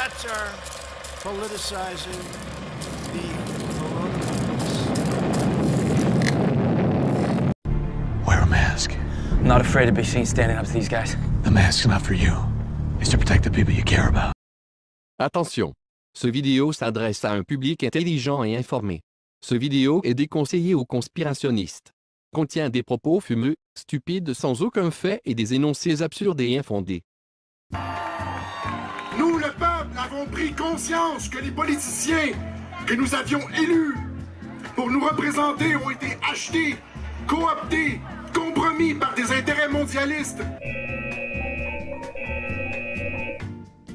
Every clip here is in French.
Democrats are politicizing the coronavirus. Wear a mask. I'm not afraid to be seen standing up to these guys. The mask's not for you. It's to protect the people you care about. Attention! Ce vidéo s'adresse à un public intelligent et informé. Ce vidéo est déconseillé aux conspirationnistes. Contient des propos fumeux, stupides sans aucun fait et des énoncés absurdes et infondés. Nous, le peuple, avons pris conscience que les politiciens que nous avions élus pour nous représenter ont été achetés, cooptés, compromis par des intérêts mondialistes.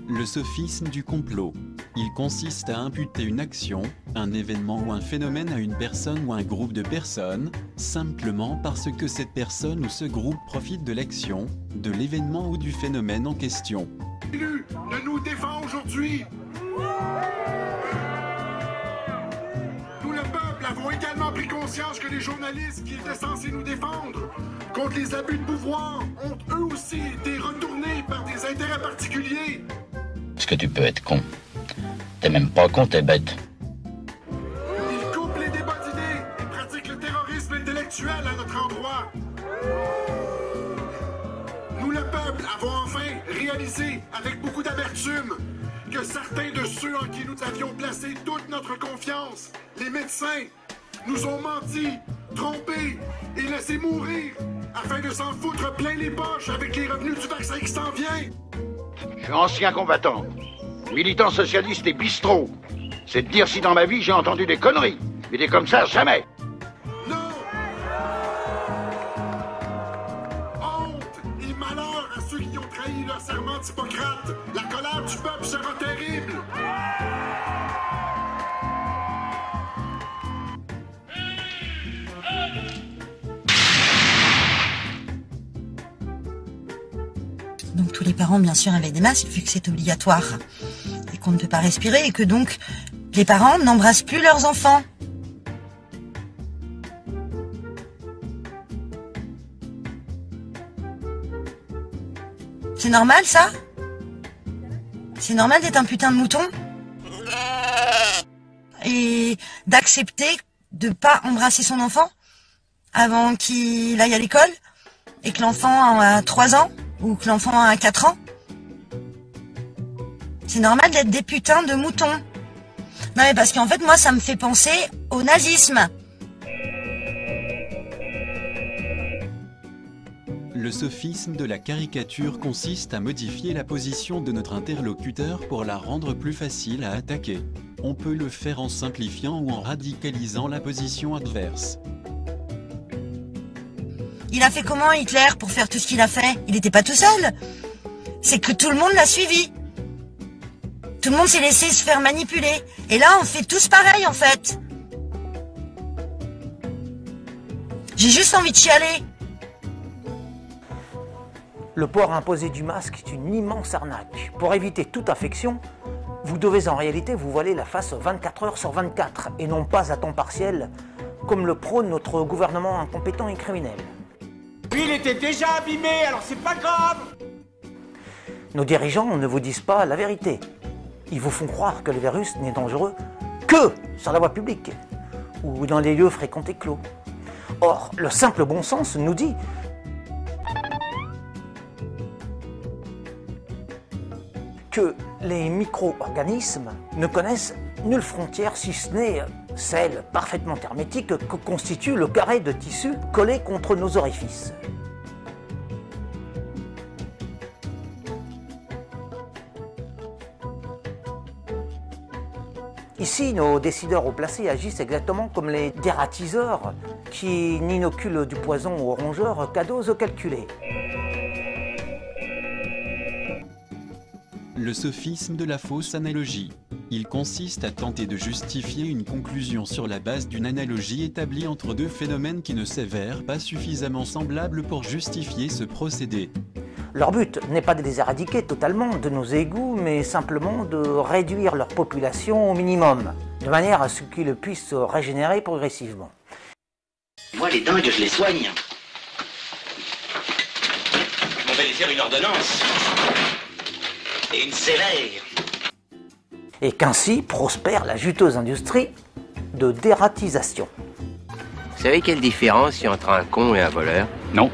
Le sophisme du complot. Il consiste à imputer une action, un événement ou un phénomène à une personne ou un groupe de personnes, simplement parce que cette personne ou ce groupe profite de l'action, de l'événement ou du phénomène en question. Élu ne nous défend aujourd'hui. Nous, le peuple, avons également pris conscience que les journalistes qui étaient censés nous défendre contre les abus de pouvoir ont eux aussi été retournés par des intérêts particuliers. Est-ce que tu peux être con? T'es même pas con, t'es bête. Ils coupent les débats d'idées et pratiquent le terrorisme intellectuel à notre endroit. Nous, le peuple, avons enfin réalisé, avec beaucoup d'amertume, que certains de ceux en qui nous avions placé toute notre confiance, les médecins, nous ont menti, trompés et laissés mourir afin de s'en foutre plein les poches avec les revenus du vaccin qui s'en vient. Je suis ancien combattant, militant socialiste et bistrot. C'est de dire si dans ma vie j'ai entendu des conneries. Mais des comme ça, jamais. Non! Honte et malheur à ceux qui ont trahi leur serment d'Hippocrate. La colère du peuple sera terrible. Donc tous les parents, bien sûr, avaient des masques, vu que c'est obligatoire, et qu'on ne peut pas respirer, et que donc les parents n'embrassent plus leurs enfants. C'est normal, ça? C'est normal d'être un putain de mouton? Et d'accepter de pas embrasser son enfant avant qu'il aille à l'école? Et que l'enfant a 3 ans? Ou que l'enfant a 4 ans? C'est normal d'être des putains de moutons. Non mais parce qu'en fait moi ça me fait penser au nazisme. Le sophisme de la caricature consiste à modifier la position de notre interlocuteur pour la rendre plus facile à attaquer. On peut le faire en simplifiant ou en radicalisant la position adverse. Il a fait comment Hitler pour faire tout ce qu'il a fait? Il n'était pas tout seul. C'est que tout le monde l'a suivi. Tout le monde s'est laissé se faire manipuler. Et là, on fait tous pareil, en fait. J'ai juste envie de chialer. Le port imposé du masque est une immense arnaque. Pour éviter toute infection, vous devez en réalité vous voiler la face 24 heures sur 24, et non pas à temps partiel, comme le prône notre gouvernement incompétent et criminel. Il était déjà abîmé, alors c'est pas grave. Nos dirigeants ne vous disent pas la vérité. Ils vous font croire que le virus n'est dangereux que sur la voie publique ou dans les lieux fréquentés clos. Or, le simple bon sens nous dit que les micro-organismes ne connaissent nulle frontière si ce n'est celle parfaitement hermétique que constitue le carré de tissu collé contre nos orifices. Ici, nos décideurs haut placés agissent exactement comme les dératiseurs qui n'inoculent du poison aux rongeurs qu'à dose calculée. Le sophisme de la fausse analogie. Il consiste à tenter de justifier une conclusion sur la base d'une analogie établie entre deux phénomènes qui ne s'avèrent pas suffisamment semblables pour justifier ce procédé. Leur but n'est pas de les éradiquer totalement de nos égouts, mais simplement de réduire leur population au minimum, de manière à ce qu'ils puissent se régénérer progressivement. Moi, les dingues, je les soigne. On va lui faire une ordonnance. Et une sévère. et qu'ainsi prospère la juteuse industrie de dératisation. Vous savez quelle différence il y a entre un con et un voleur? Non.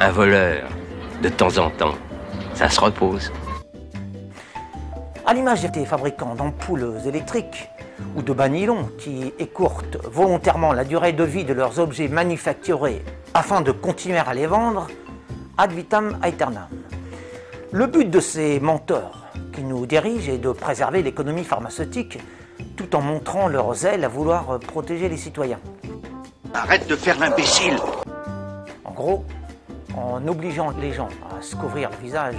Un voleur, de temps en temps, ça se repose. À l'image des fabricants d'ampoules électriques ou de bas nylon qui écourtent volontairement la durée de vie de leurs objets manufacturés afin de continuer à les vendre, ad vitam aeternam. Le but de ces menteurs qui nous dirigent est de préserver l'économie pharmaceutique tout en montrant leur zèle à vouloir protéger les citoyens. Arrête de faire l'imbécile! En gros, en obligeant les gens à se couvrir le visage,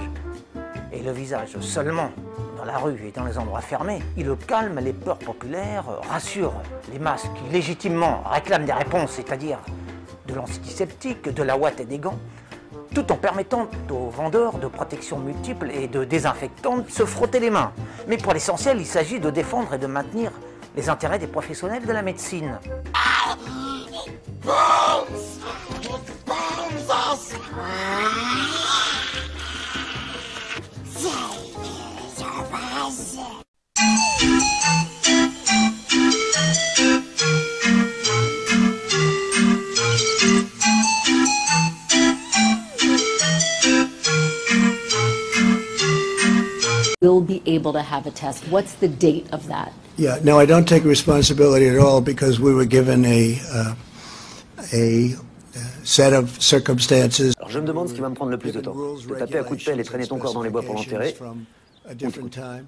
et le visage seulement dans la rue et dans les endroits fermés, ils calment les peurs populaires, rassurent les masses qui légitimement réclament des réponses, c'est-à-dire de l'antiseptique, de la ouate et des gants, tout en permettant aux vendeurs de protections multiples et de désinfectants de se frotter les mains. Mais pour l'essentiel, il s'agit de défendre et de maintenir les intérêts des professionnels de la médecine. Will be able to have a test. What's the date of that? Yeah, no, I don't take responsibility at all because we were given a set of circumstances. Alors je me demande ce qui va me prendre le plus de temps. Te taper à coups de pelle et traîner ton corps dans les bois pour l'enterrer. A different time.